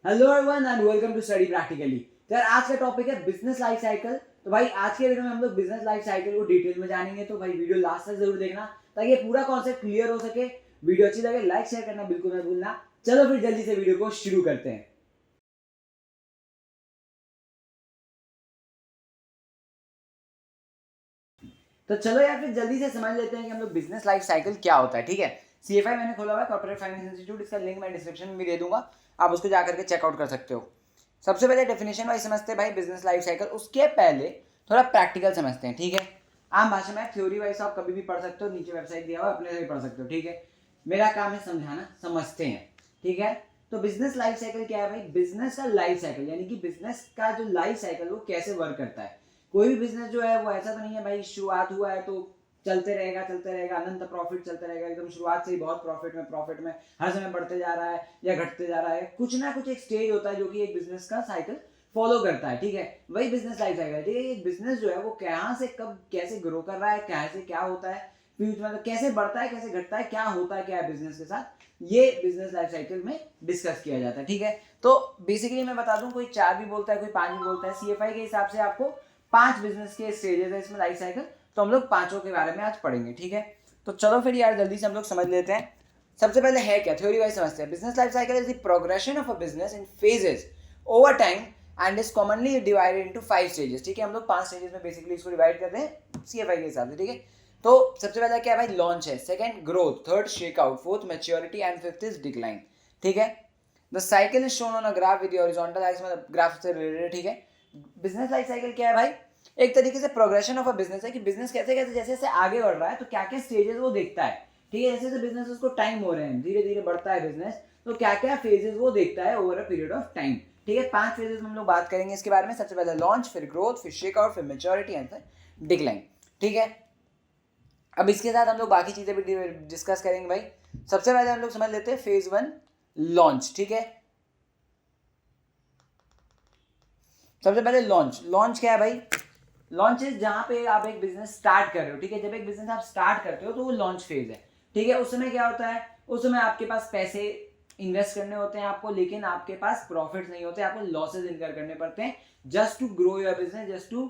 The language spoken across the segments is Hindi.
Hello everyone and welcome to study practically. तो यार आज का टॉपिक है बिजनेस लाइफ साइकिल। तो भाई आज के वीडियो में हम लोग बिजनेस लाइफ साइकिल को डिटेल में जानेंगे, तो भाई वीडियो लास्ट तक जरूर देखना ताकि ये पूरा कॉन्सेप्ट क्लियर हो सके। वीडियो अच्छी लगे लाइक शेयर करना बिल्कुल मत भूलना। चलो फिर जल्दी से वीडियो को शुरू करते हैं। तो चलो यार फिर जल्दी से समझ लेते हैं कि हम लोग बिजनेस लाइफ साइकिल क्या होता है। ठीक है, सीएफआई मैंने खोला हुआ है, कॉर्पोरेट फाइनेंस इंस्टीट्यूट, इसका लिंक मैं डिस्क्रिप्शन में भी दे दूंगा, आप उसको जाकर के चेकआउट कर सकते हो। सबसे पहले डेफिनेशन वाइज समझते हैं भाई बिजनेस लाइफ साइकिल, उसके पहले थोड़ा प्रैक्टिकल समझते हैं। ठीक है, आम भाषा में थ्योरी वाइज आप कभी भी पढ़ सकते हो, नीचे वेबसाइट दिया हुआ अपने से भी पढ़ सकते हो। ठीक है, मेरा काम है समझाना, समझते हैं। ठीक है, तो बिजनेस लाइफ साइकिल क्या है भाई? बिजनेस का लाइफ साइकिल यानी कि बिजनेस का जो लाइफ साइकिल वो कैसे वर्क करता है। कोई भी बिजनेस जो है वो ऐसा तो नहीं है भाई शुरुआत हुआ है तो चलते रहेगा अनंत प्रॉफिट चलते रहेगा, एकदम शुरुआत से ही बहुत प्रॉफिट में हर समय बढ़ते जा रहा है या घटते जा रहा है। कुछ ना कुछ एक स्टेज होता है जो कि एक बिजनेस का साइकिल फॉलो करता है। ठीक है, वही बिजनेस लाइफ साइकिल है। ठीक है, एक बिजनेस जो है वो कहाँ से कब कैसे ग्रो कर रहा है, कैसे क्या होता है फ्यूचर में, कैसे बढ़ता है कैसे घटता है, क्या होता है क्या है बिजनेस के साथ, ये बिजनेस लाइफ साइकिल में डिस्कस किया जाता है। ठीक है, तो बेसिकली मैं बता दूं, कोई 4 भी बोलता है कोई 5 भी बोलता है। सीएफआई के हिसाब से आपको 5 बिजनेस के स्टेजेस है इसमें लाइफ साइकिल, तो हम लोग पांचों के बारे में आज पढ़ेंगे। ठीक है, तो चलो फिर यार जल्दी से हम लोग समझ लेते हैं। सबसे पहले है क्या, थ्योरी वाइज समझते हैं। Business life cycle is the progression of a business in phases over time and is commonly divided into 5 stages. ठीक है, हम लोग 5 स्टेजेस में बेसिकली इसको डिवाइड करते हैं सीएफआई के हिसाब से। ठीक है, तो सबसे पहला क्या है भाई? लॉन्च है, second growth, third shakeout, fourth maturity and fifth is decline. ठीक है, the cycle is shown on a graph with horizontal axis, मतलब ग्राफ से रिलेटेड। ठीक है, बिजनेस लाइफ साइकिल क्या है भाई? एक तरीके से प्रोग्रेशन ऑफ अ बिजनेस है कि बिजनेस कैसे कैसे जैसे जैसे आगे बढ़ रहा है तो क्या क्या स्टेजेस वो देखता है। ठीक है, जैसे जैसे बिजनेस उसको टाइम हो रहे हैं, धीरे धीरे बढ़ता है बिजनेस, तो क्या क्या फेजेस वो देखता है over a period of time. ठीक है, 5 फेजेस में हम लोग बात करेंगे इसके बारे में। सबसे पहले लॉन्च, फिर ग्रोथ, फिर शेकआउट, फिर मेच्योरिटी एंड फिर डिक्लाइन। ठीक है, अब इसके साथ हम लोग बाकी चीजें भी डिस्कस करेंगे भाई। सबसे पहले हम लोग समझ लेते हैं फेज 1 लॉन्च। ठीक है, सबसे पहले लॉन्च क्या है भाई? लॉन्च इज जहां पे आप एक बिजनेस स्टार्ट कर रहे हो। ठीक है, जब एक बिजनेस आप स्टार्ट करते हो तो वो लॉन्च फेज है। ठीक है, उस समय क्या होता है? उस समय आपके पास पैसे इन्वेस्ट करने होते हैं आपको, लेकिन आपके पास प्रॉफिट नहीं होते, आपको लॉसेज इनकर करने पड़ते हैं just to grow your business, just to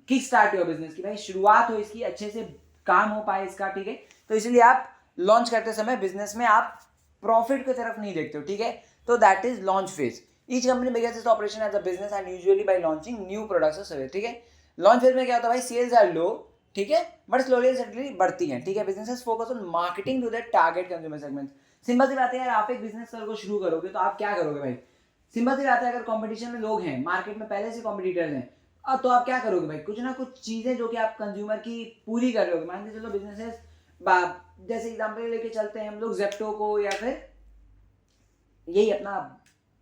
kick start your business, की भाई शुरुआत हो इसकी, अच्छे से काम हो पाए इसका। ठीक है, तो इसलिए आप लॉन्च करते समय बिजनेस में आप प्रॉफिट की तरफ नहीं देखते हो। ठीक है, तो that is launch phase. Each company begins its operation as a business and usually by launching new products or services। ठीक है, लॉन्च फेज में क्या होता है भाई? सेल्स आर लो, ठीक है, बट स्लोली एंड स्टेडीली बढ़ती हैं। ठीक है, businesses focus on marketing to the target consumer segment. Simple सी बात है यार, आप एक बिजनेस को शुरू करोगे तो आप क्या करोगे भाई? सिंपल सी बात है, अगर कंपटीशन में लोग हैं, मार्केट में पहले से कॉम्पिटिटर्स हैं, अब तो आप क्या करोगे भाई? कुछ ना कुछ चीजें जो कि आप कंज्यूमर की पूरी कर रहे हो। मान के चलो बिजनेसेस, जैसे एग्जांपल लेके चलते हैं हम लोग जेप्टो को, या फिर यही अपना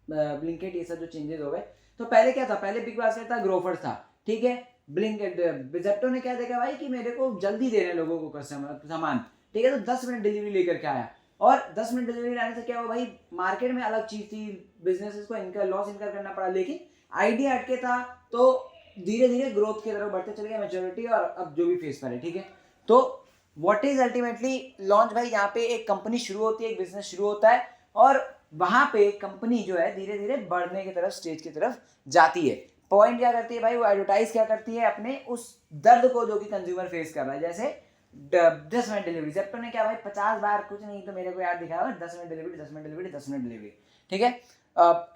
ब्लिंकिट, ये सब जो चेंजेस हो गए। तो पहले क्या था? पहले बिग बास्केट था, ग्रोफर था। ठीक है, ब्लिंकिट, जेप्टो ने क्या देखा भाई कि मेरे को जल्दी दे रहे हैं लोगों को कस्टमर सामान। ठीक है, तो 10 मिनट डिलीवरी लेकर के आया, और 10 मिनट डिलीवरी लाने से क्या हुआ भाई? मार्केट में अलग चीज थी, बिजनेसेस को इनका लॉस इनकर करना पड़ा, लेकिन आइडिया हटके था, तो धीरे धीरे ग्रोथ की तरफ बढ़ते चले गए, मेच्योरिटी, और अब जो भी फेस पर है। ठीक है, तो व्हाट इज अल्टीमेटली लॉन्च भाई? यहाँ पे एक कंपनी शुरू होती है, एक बिजनेस शुरू होता है, और वहां पे कंपनी जो है धीरे धीरे बढ़ने की तरफ, स्टेज की तरफ जाती है। पॉइंट क्या करती है भाई? वो एडवर्टाइज क्या करती है? अपने उस दर्द को जो कि कंज्यूमर फेस कर रहा है। जैसे 10 मिनट डिलीवरी, जेप्टो ने क्या भाई 50 बार कुछ नहीं तो मेरे को यार दिखाया 10 minute delivery, 10 minute delivery, 10 minute delivery. ठीक है,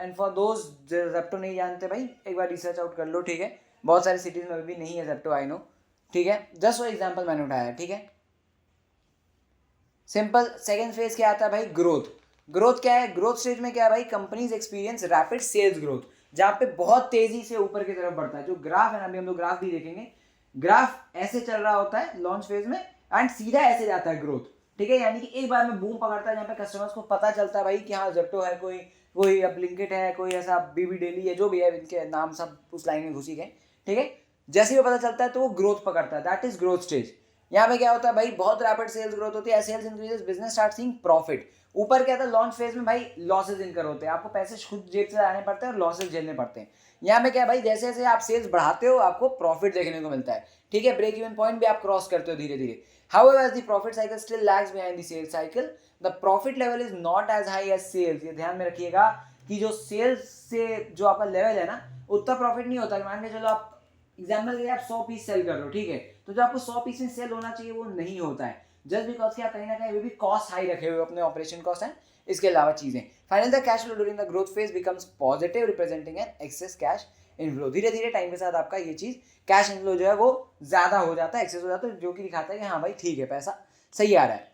एंड फॉर दोज जेप्टो नहीं जानते भाई, एक बार रिसर्च आउट कर लो। ठीक है, बहुत सारी सिटीज में भी नहीं है जेप्टो, आई नो। ठीक है, जस्ट वो एग्जाम्पल मैंने उठाया है। ठीक है, सिंपल। सेकेंड फेज क्या आता है भाई? ग्रोथ। ग्रोथ क्या है? ग्रोथ स्टेज में क्या है भाई? Companies experience rapid sales growth, जहां पे बहुत तेजी से ऊपर की तरफ बढ़ता है। जो ग्राफ है ना, अभी हम लोग ग्राफ भी देखेंगे, ग्राफ ऐसे चल रहा होता है लॉन्च फेज में, एंड सीधा ऐसे जाता है ग्रोथ। ठीक है, यानी कि एक बार में बूम पकड़ता है, जहां पे कस्टमर्स को पता चलता है भाई कि हाँ जेप्टो है, कोई कोई ब्लिंकिट है, कोई ऐसा बीबी डेली है, जो भी है, इनके नाम सब उस लाइन में घुसी गए। ठीक है, जैसे ही वो पता चलता है तो वो ग्रोथ पकड़ता है, दैट इज ग्रोथ स्टेज। यहाँ पे क्या होता है भाई? बहुत रैपिड सेल्स ग्रोथ होती है, sales increases, business start seeing profit. ऊपर क्या था? लॉन्च फेज में भाई लॉसेज इनकर होते हैं, आपको पैसे खुद जेब से लाने पड़ते हैं और लॉसेज झेलने पड़ते हैं। यहाँ पे क्या भाई? जैसे जैसे आप सेल्स बढ़ाते हो आपको प्रॉफिट देखने को मिलता है। ठीक है, ब्रेक इवन पॉइंट भी आप क्रॉस करते हो धीरे धीरे। However, as the profit cycle still lags behind the sales cycle, the profit level is not as high as sales। ये ध्यान में रखिएगा कि जो सेल्स से जो आपका लेवल है ना उतना प्रॉफिट नहीं होता। मान के चलो आप एग्जाम्पल के लिए आप 100 पीस सेल कर रहे हो, ठीक है, तो जो आपको 100 पीस में सेल होना चाहिए वो नहीं होता है, जस्ट बिकॉज कि आप कहीं ना कहीं भी कॉस्ट हाई रखे हुए अपने ऑपरेशन कॉस्ट हैं, इसके अलावा चीजें। Finally the cash flow during the growth phase becomes positive representing N access cash inflow. धीरे धीरे टाइम के साथ आपका ये चीज कैश इनफ्लो जो है वो ज्यादा हो जाता है, एक्सेस हो जाता है, जो कि दिखाता है कि हाँ भाई ठीक है पैसा सही आ रहा है।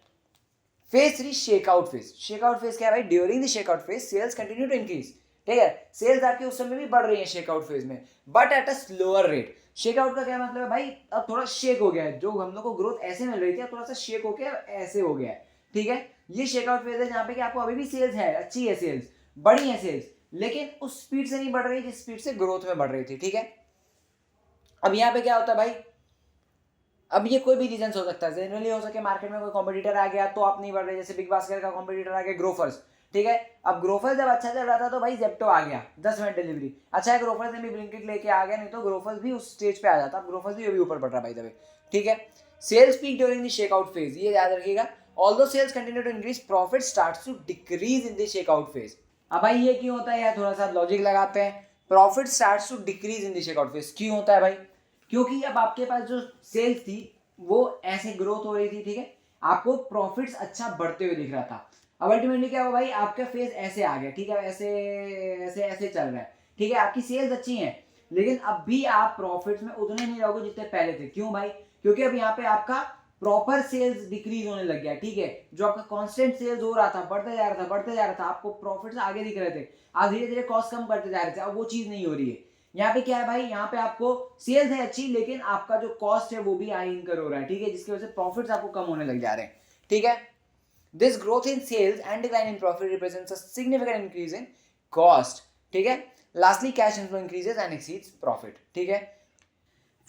Phase 3 shakeout phase. Shakeout phase क्या है भाई? During the shakeout phase sales continue to increase, ठीक है, सेल्स आपके उस समय भी बढ़ रही है शेकआउट फेज में, but at a slower rate. Shakeout का क्या मतलब है भाई? अब थोड़ा शेक हो गया है, जो हम लोग को ग्रोथ ऐसे मिल रही थी अब थोड़ा सा शेक होके ऐसे हो गया है, ठीक है। ये शेकआउट फेज है जहाँ पे कि आपको अभी भी सेल्स है, अच्छी है सेल्स, बड़ी है सेल्स, लेकिन उस स्पीड से नहीं बढ़ रही जिस स्पीड से ग्रोथ में बढ़ रही थी, ठीक है। अब यहाँ पे क्या होता है भाई? अब ये कोई भी रीजन हो सकता है, जनरली हो सके मार्केट में कोई कॉम्पिटिटर आ गया तो आप नहीं बढ़ रहे, जैसे बिग बास्केट का कॉम्पिटिटर आ गया ग्रोफर्स, ठीक है। अब ग्रोफर्स जब अच्छा चल रहा था तो भाई जेप्टो आ गया 10 मिनट डिलीवरी, अच्छा है ग्रोफर्स ने भी ब्लिंकिट लेके आ गया, नहीं तो ग्रोफर्स भी उस स्टेज पे आ जाता, अब ग्रोफर्स भी ऊपर बढ़ रहा भाई दबे, ठीक है। Sales peak during the shakeout phase, ये याद रखिएगा। Although sales continue to increase profit starts to decrease in the shakeout phase. अब भाई ये क्यों होता है यार? थोड़ा सा लॉजिक लगाते हैं। Profit starts to decrease in the shakeout phase क्यों होता है भाई? क्योंकि अब आपके पास जो सेल्स थी वो ऐसे ग्रोथ हो रही थी, ठीक है, आपको प्रॉफिट्स अच्छा बढ़ते हुए दिख रहा था। अब अल्टीमेटली क्या हुआ भाई? आपका फेज ऐसे आ गया, ठीक है, ऐसे ऐसे ऐसे चल रहा है, ठीक है, आपकी सेल्स अच्छी हैं, लेकिन अब भी आप प्रॉफिट्स में उतने नहीं रहोगे जितने पहले थे। क्यों भाई? क्योंकि अब यहाँ पे आपका प्रॉपर सेल्स डिक्रीज होने लग गया, ठीक है, जो आपका कांस्टेंट सेल्स हो रहा था, बढ़ते जा रहा था बढ़ते जा रहा था, आपको प्रॉफिट्स आगे दिख रहे थे, आप धीरे धीरे कॉस्ट कम करते जा रहे थे, अब वो चीज नहीं हो रही है। यहाँ पे क्या है भाई? यहाँ पे आपको सेल्स है अच्छी, लेकिन आपका जो कॉस्ट है वो भी हाई इनकर हो रहा है, ठीक है, जिसकी वजह से प्रॉफिट्स आपको कम होने लग जा रहे हैं, ठीक है। This growth in sales and decline in profit represents a significant increase in cost, ठीक है। Lastly cash inflow increases and exceeds profit, ठीक है।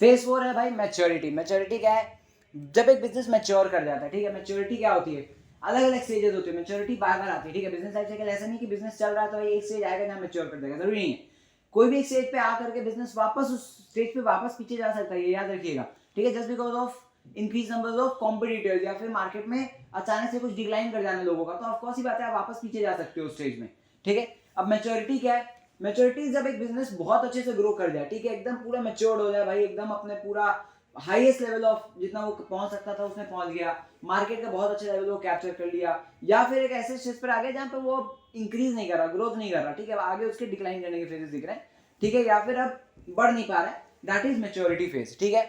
फेज 4 है भाई मैच्योरिटी। मैच्योरिटी क्या है? जब एक बिजनेस मैच्योर कर जाता है, ठीक है, मैच्योरिटी क्या होती है? अलग अलग स्टेजेस होते हैं, मैच्योरिटी बार बार आती है, ठीक है। बिजनेस लाइफ साइकिल ऐसा नहीं कि बिजनेस चल रहा है तो एक स्टेज आएगा जहाँ मैच्योर कर देगा, जरूरी नहीं है। कोई भी एक स्टेज पे आकर के बिजनेस वापस उस स्टेज पे वापस पीछे जा सकता है, ये याद रखिएगा, ठीक है। Just because of increase numbers of competitors या फिर मार्केट में अचानक से कुछ डिक्लाइन कर जाने लोगों का, तो ऑफकोर्स ही बात है आप वापस पीछे जा सकते हो उस स्टेज में, ठीक है। अब मैच्योरिटी क्या है? मैच्योरिटी जब एक बिजनेस बहुत अच्छे से ग्रो कर जाए, ठीक है, एकदम पूरा मैच्योर्ड हो जाए भाई, एकदम अपने पूरा हाईएस्ट लेवल ऑफ जितना वो पहुंच सकता था उसमें पहुंच गया, मार्केट का बहुत अच्छा लेवल वो कैप्चर कर लिया, या फिर एक ऐसे स्टेज पर आ गया जहां पे वो इंक्रीज नहीं कर रहा, ग्रोथ नहीं कर रहा, ठीक है, आगे उसके डिक्लाइन करने के फेजेस दिख रहे हैं, ठीक है, या फिर अब बढ़ नहीं पा रहा है, दैट इज मैच्योरिटी फेज, ठीक है।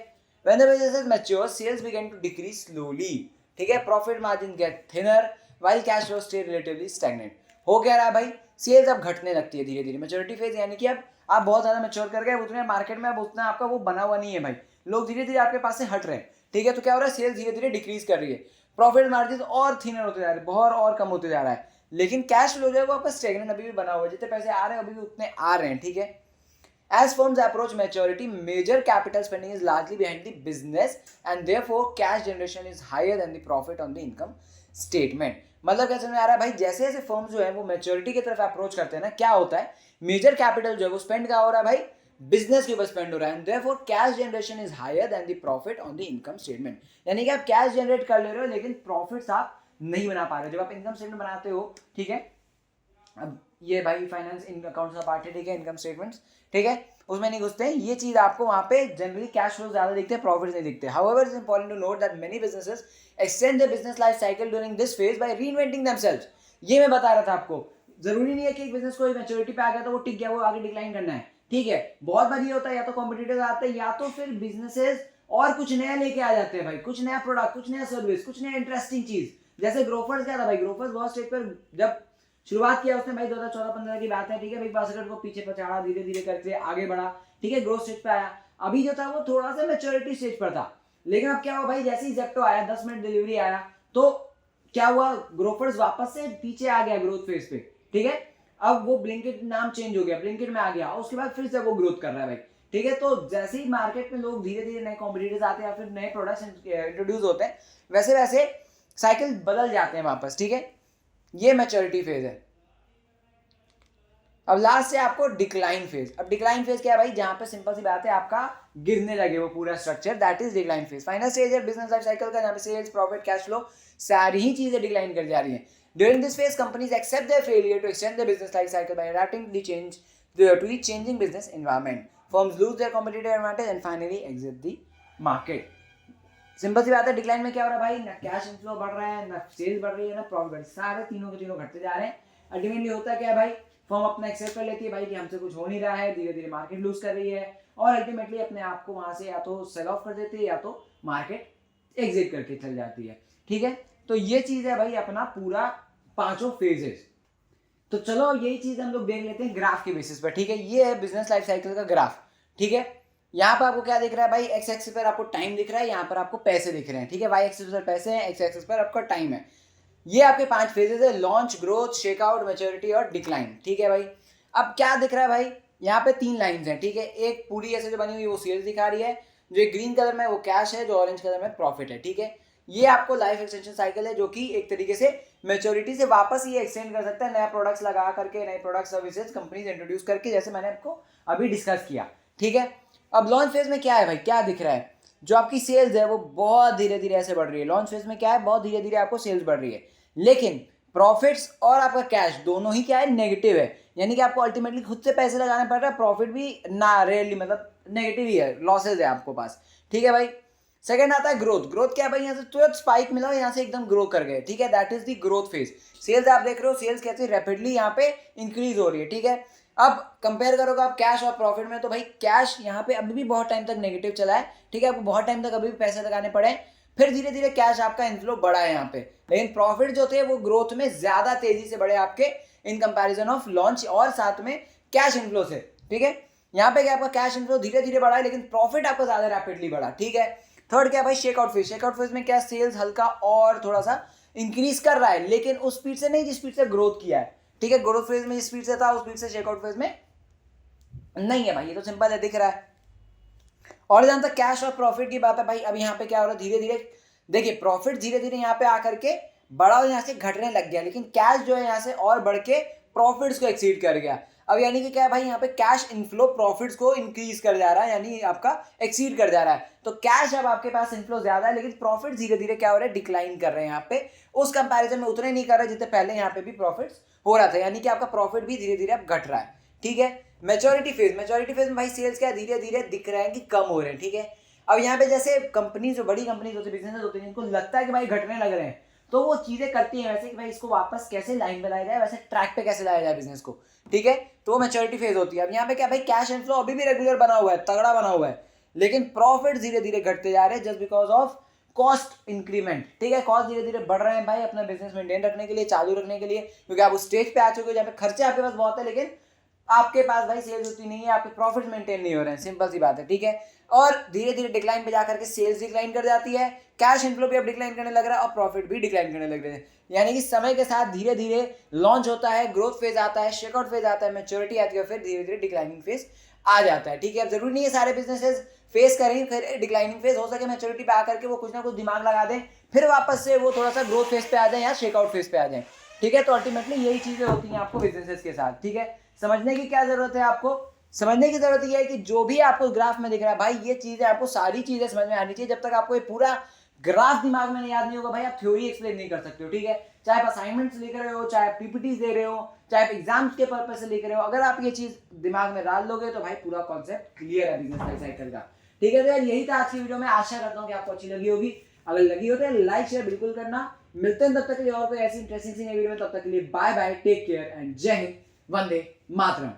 When the business is mature sales begin to decrease slowly, ठीक है, profit margin get thinner while cash flow stay relatively stagnant. हो क्या रहा है भाई? सेल्स अब घटने लगती है धीरे धीरे, मैच्योरिटी फेज यानी कि अब आप बहुत ज्यादा मैच्योर कर गए, उतने मार्केट में अब उतना आपका वो बना हुआ नहीं है भाई, लोग धीरे धीरे आपके पास से हट रहे हैं, ठीक है, तो क्या हो रहा है? सेल्स धीरे धीरे डिक्रीज कर रही है, प्रॉफिट मार्जिन और थिनर होते जा रहे हैं, बहुत और कम होते जा रहा है, लेकिन कैश फ्लो जो है वो आपका स्टेगनेंट अभी भी बना हुआ है, जितने पैसे आ रहे हैं अभी भी उतने आ रहे हैं, ठीक है। As firms approach maturity, major capital spending is largely behind the business and therefore cash generation is higher than the profit on the income statement. मतलब क्या समझ में आ रहा है भाई? जैसे जैसे फर्म्स जो है वो मैच्योरिटी की तरफ अप्रोच करते हैं ना, क्या होता है? मेजर कैपिटल जो है वो स्पेंड क्या हो रहा है भाई? बिजनेस के ऊपर स्पेंड हो रहा है, and therefore cash generation is higher than the profit on the income statement. यानी कि आप कैश जनरेट कर ले रहे हो लेकिन प्रॉफिट्स आप नहीं बना पा रहे। जब आप इनकम स्टेटमेंट बनाते हो, ठीक है, अब ये भाई फाइनेंस इन अकाउंट्स का पार्ट है, ठीक है, इनकम स्टेटमेंट्स, ठीक है, उसमें नहीं घुसते हैं, ये चीज आपको वहां पे जनरली कैश फ्लो ज्यादा दिखते हैं, प्रॉफिट्स नहीं दिखते। However it's important to note that many businesses extend their business life cycle during this phase by reinventing themselves. ये मैं बता रहा था आपको, जरूरी नहीं है कि एक बिजनेस को मैच्योरिटी पे आ गया तो वो टिक गया, वो आगे डिक्लाइन करना है, ठीक है। बहुत बार ये होता है या तो कॉम्पिटिटर्स आते हैं या तो फिर बिजनेसेस और कुछ नया लेके आ जाते हैं भाई, कुछ नया प्रोडक्ट, कुछ नया सर्विस, कुछ नया इंटरेस्टिंग चीज। जैसे ग्रोफर्स क्या था भाई? ग्रोफर्स बहुत स्टेज पर जब शुरुआत किया उसने भाई 2014-15 की बात है, ठीक है, बिग बास्केट को पीछे पछाड़ा, धीरे धीरे करके आगे बढ़ा, ठीक है, ग्रोथ स्टेज पे आया। अभी जो था वो थोड़ा सा मैच्योरिटी स्टेज पर था, लेकिन अब क्या हुआ भाई? जैसे ही जेप्टो आया, 10 मिनट डिलीवरी आया, तो क्या हुआ? ग्रोफर्स वापस से पीछे आ गया ग्रोथ फेज पे, ठीक है। अब वो ब्लिंकिट नाम चेंज हो गया, ब्लिंकिट में आ गया, और उसके बाद फिर से वो ग्रोथ कर रहा है भाई, ठीक है। तो जैसे ही मार्केट में लोग धीरे धीरे नए कॉम्पिटिटर्स आते हैं या फिर नए प्रोडक्ट्स इंट्रोड्यूस होते हैं, वैसे वैसे साइकिल बदल जाते हैं वापस, ठीक है। ये मैच्योरिटी फेज है। अब लास्ट से आपको डिक्लाइन फेज। अब डिक्लाइन फेज क्या है भाई? जहां पे सिंपल सी बात है आपका गिरने लगे वो पूरा structure, that is decline phase. Final stage है बिजनेस लाइफ साइकिल का, जहां पे सेल्स, प्रॉफिट, कैश फ्लो सारी ही चीजें डिक्लाइन कर जा रही हैं। During this phase, companies accept their failure to extend their business life cycle by adapting to the changing business environment. Firms lose their competitive advantage and finally exit the market. Simple सी बात है, डिक्लाइन में क्या हो रहा है भाई, ना कैश इनफ्लो बढ़ रहा है, ना सेल्स बढ़ रही है, ना प्रॉफिट बढ़ रही है, सारे तीनों के तीनों घटते जा रहे हैं। अल्टीमेटली होता क्या है भाई, फर्म अपना एक्सेप्ट कर लेती है भाई कि हमसे कुछ हो नहीं रहा है, धीरे धीरे मार्केट लूज कर रही है और अल्टीमेटली अपने आप को वहां से या तो सेल ऑफ कर देती है या तो मार्केट एग्जिट करके चल जाती है। ठीक है, तो ये चीज है भाई अपना पूरा 5 फेजेस। तो चलो यही चीज हम लोग देख लेते हैं ग्राफ के बेसिस पर। ठीक है, ये है बिजनेस लाइफ साइकिल का ग्राफ। ठीक है, यहाँ पर आपको क्या दिख रहा है भाई, एक्स एक्सिस पर आपको टाइम दिख रहा है, यहाँ पर आपको पैसे दिख रहे हैं। ठीक है, वाई एक्सिस पर पैसे हैं, एक्स एक्सिस पर आपका टाइम है। ये आपके 5 फेजेस है, लॉन्च, ग्रोथ, शेकआउट, मैच्योरिटी और डिक्लाइन। ठीक है भाई, अब क्या दिख रहा है भाई, यहाँ पे 3 लाइंस हैं। ठीक है, एक पूरी ऐसे जो बनी हुई है वो सेल्स दिखा रही है, जो एक ग्रीन कलर में वो कैश है, जो ऑरेंज कलर में प्रॉफिट है। ठीक है, ये आपको लाइफ एक्सटेंशन साइकिल है, जो कि एक तरीके से मैच्योरिटी से वापस ये एक्सटेंड कर सकता है, नया प्रोडक्ट्स लगा करके, नए प्रोडक्ट सर्विसेज कंपनीज इंट्रोड्यूस करके, जैसे मैंने आपको अभी डिस्कस किया। ठीक है, अब लॉन्च फेज में क्या है भाई, क्या दिख रहा है, जो आपकी सेल्स है वो बहुत धीरे धीरे ऐसे बढ़ रही है। लॉन्च फेज में क्या है, बहुत धीरे धीरे आपको सेल्स बढ़ रही है, लेकिन प्रॉफिट्स और आपका कैश दोनों ही क्या है, नेगेटिव है। यानी कि आपको अल्टीमेटली खुद से पैसे लगाने पड़ रहा है, प्रॉफिट भी ना रेयरली मतलब नेगेटिव ही है, लॉसेज है आपको पास। ठीक है भाई, सेकंड आता है ग्रोथ। ग्रोथ क्या है भाई, यहाँ से तुरंत स्पाइक मिला और यहाँ से एकदम ग्रो कर गए। ठीक है, that is the growth phase. Sales आप देख रहे हो, सेल्स कैसे रैपिडली यहाँ पे इंक्रीज हो रही है। ठीक है, अब कंपेयर करोगे आप कैश और प्रॉफिट में, तो भाई कैश यहाँ पे अभी भी बहुत टाइम तक नेगेटिव चला है। ठीक है, आपको बहुत टाइम तक अभी भी पैसे लगाने पड़े, फिर धीरे धीरे कैश आपका इनफ्लो बढ़ा है यहाँ पे, लेकिन प्रॉफिट जो थे वो ग्रोथ में ज्यादा तेजी से बढ़े आपके इन कंपैरिजन ऑफ लॉन्च और साथ में कैश इनफ्लो से। ठीक है, यहाँ पे क्या आपका कैश इनफ्लो धीरे धीरे बढ़ा है, लेकिन प्रॉफिट आपका ज्यादा रैपिडली बढ़ा। ठीक है, थर्ड क्या भाई, शेकआउट फेज। शेकआउट फेज में क्या, सेल्स हल्का और थोड़ा सा इंक्रीज कर रहा है, लेकिन उस स्पीड से नहीं जिस स्पीड से ग्रोथ किया है। ठीक है, ग्रोथ फेज में जिस स्पीड से था उस स्पीड से शेकआउट फेज में नहीं है भाई, ये तो सिंपल है, दिख रहा है। और जहां तक कैश और प्रॉफिट की बात है भाई, अब यहाँ पे क्या हो रहा है, धीरे धीरे देखिए प्रॉफिट धीरे धीरे यहाँ पे आकर के बड़ा और यहाँ से घटने लग गया, लेकिन कैश जो है यहाँ से और बढ़ के प्रॉफिट्स को एक्सीड कर गया। अब यानी कि क्या है भाई, यहाँ पे कैश इनफ्लो प्रॉफिट्स को इंक्रीज कर जा रहा है, यानी आपका एक्सीड कर जा रहा है। तो कैश अब आपके पास इनफ्लो ज्यादा है, लेकिन प्रॉफिट धीरे धीरे क्या हो रहा है, डिक्लाइन कर रहे हैं यहाँ पे, उस कंपैरिजन में उतने नहीं कर रहे जितने पहले यहाँ पे भी प्रॉफिट्स हो रहा था, यानी कि आपका प्रॉफिट भी धीरे धीरे अब घट रहा है। ठीक है, मैच्योरिटी फेज। मैच्योरिटी फेज में भाई सेल्स क्या धीरे धीरे दिख रहे हैं कि कम हो रहे हैं। ठीक है, अब यहाँ पे जैसे कंपनी जो बड़ी कंपनीज होती है, बिजनेस होते हैं, जिनको लगता है कि भाई घटने लग रहे हैं, तो वो चीजें करती हैं वैसे कि भाई इसको वापस कैसे लाइन पे लाया जाए, वैसे ट्रैक पे कैसे लाया जाए बिजनेस को। ठीक है, तो वो मैच्योरिटी फेज होती है। अब यहाँ पे क्या भाई, कैश इनफ्लो अभी भी रेगुलर बना हुआ है, तगड़ा बना हुआ है, लेकिन प्रॉफिट धीरे धीरे घटते जा रहे हैं just because of cost increment. ठीक है, कॉस्ट धीरे धीरे बढ़ रहे हैं भाई अपना बिजनेस मेंटेन रखने के लिए, चालू रखने के लिए, क्योंकि आप उस स्टेज पे आ चुके हो जहाँ पे खर्चे आपके पास बहुत है, लेकिन आपके पास भाई सेल्स उतनी नहीं है, आपके प्रॉफिट मेंटेन नहीं हो रहे हैं, सिंपल सी बात है। ठीक है, और धीरे धीरे डिक्लाइन पे जाकर के सेल्स डिक्लाइन कर जाती है, कैश इनफ्लो भी अब डिक्लाइन करने लग रहा है और प्रॉफिट भी डिक्लाइन करने लग रहे हैं। यानी कि समय के साथ धीरे धीरे लॉन्च होता है, ग्रोथ फेज आता है, शेकआउट फेज आता है, मैच्योरिटी आती है, फिर धीरे धीरे डिक्लाइनिंग फेज आ जाता है। ठीक है, अब जरूरी नहीं है सारे बिजनेसेस फेस करें फिर डिक्लाइनिंग फेज, हो सके मैच्योरिटी पे आकर के वो कुछ ना कुछ दिमाग लगा दें, फिर वापस से वो थोड़ा सा ग्रोथ फेज पे आ जाए या शेकआउट फेज पे आ जाए। ठीक है, तो अल्टीमेटली यही चीजें होती हैं आपको बिजनेसेस के साथ। ठीक है, समझने की क्या जरूरत है, आपको समझने की जरूरत यह है कि जो भी आपको ग्राफ में दिख रहा है भाई, ये चीजें आपको सारी चीजें समझ में आनी चाहिए। जब तक आपको ये पूरा ग्राफ दिमाग में याद नहीं होगा भाई, आप थ्योरी एक्सप्लेन नहीं कर सकते हो। ठीक है, चाहे आप असाइनमेंट्स लिख रहे हो, चाहे आप पीपीटीज दे रहे हो, चाहे आप एग्जाम्स के पर्पज से लिख रहे हो, अगर आप ये चीज दिमाग में डाल लोगे तो भाई पूरा कॉन्सेप्ट क्लियर है बिजनेस लाइफ साइकिल का। ठीक है, तो यार यही था आज की वीडियो में, आशा करता हूँ कि आपको अच्छी लगी होगी। अगर लगी हो तो लाइक शेयर बिल्कुल करना। मिलते हैं तब तक के लिए और कोई ऐसी इंटरेस्टिंग वीडियो में, तब तक के लिए bye bye, take care and जय हिंद, वंदे मातरम।